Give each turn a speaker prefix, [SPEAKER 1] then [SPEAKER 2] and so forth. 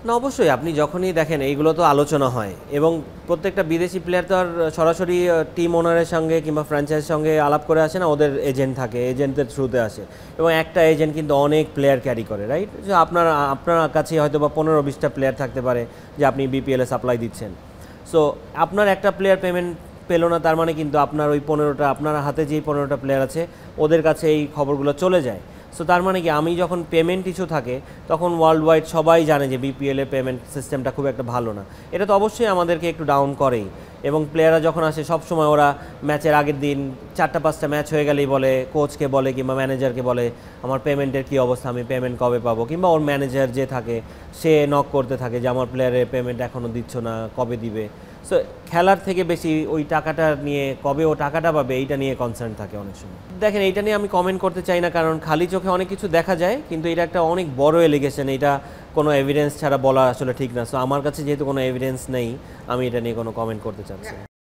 [SPEAKER 1] না অবশ্যই আপনি যখনই দেখেন এইগুলো তো আলোচনা হয় এবং প্রত্যেকটা বিদেশি প্লেয়ার তো আর সরাসরি টিম ওনারের সঙ্গে কিংবা ফ্র্যাঞ্চাইজির সঙ্গে আলাপ করে আসে না, ওদের এজেন্ট থাকে, এজেন্টের থ্রুতে আসে এবং একটা এজেন্ট কিন্তু অনেক প্লেয়ার ক্যারি করে, রাইট? যে আপনার আপনার কাছে হয়তো বা 15-20টা প্লেয়ার থাকতে পারে যে আপনি বিপিএলে সাপ্লাই দিচ্ছেন। সো আপনার একটা প্লেয়ার পেমেন্ট পেলো না, তার মানে কিন্তু আপনার ওই 15টা, আপনার হাতে যেই 15টা প্লেয়ার আছে ওদের কাছে এই খবরগুলো চলে যায়। সো তার মানে কি আমি যখন পেমেন্ট ইস্যু থাকে তখন ওয়ার্ল্ড ওয়াইড সবাই জানে যে বিপিএলের পেমেন্ট সিস্টেমটা খুব একটা ভালো না। এটা তো অবশ্যই আমাদেরকে একটু ডাউন করেই। এবং প্লেয়াররা যখন আসে সবসময় ওরা ম্যাচের আগের দিন 4টা-5টা ম্যাচ হয়ে গেলেই বলে, কোচকে বলে কিংবা ম্যানেজারকে বলে আমার পেমেন্টের কী অবস্থা, আমি পেমেন্ট কবে পাবো, কিংবা ওর ম্যানেজার যে থাকে সে নক করতে থাকে যে আমার প্লেয়ারের পেমেন্ট এখনও দিচ্ছ না, কবে দিবে। সো খেলার থেকে বেশি ওই টাকাটা নিয়ে, কবে ও টাকাটা পাবে এইটা নিয়ে কনসার্ন থাকে অনেক সময়। দেখেন এইটা নিয়ে আমি কমেন্ট করতে চাই না, কারণ খালি চোখে অনেক কিছু দেখা যায় কিন্তু এটা একটা অনেক বড় এলিগেশন, এটা কোনো এভিডেন্স ছাড়া বলা আসলে ঠিক না। সো আমার কাছে যেহেতু কোনো এভিডেন্স নেই, আমি এটা নিয়ে কোনো কমেন্ট করতে চাচ্ছি না।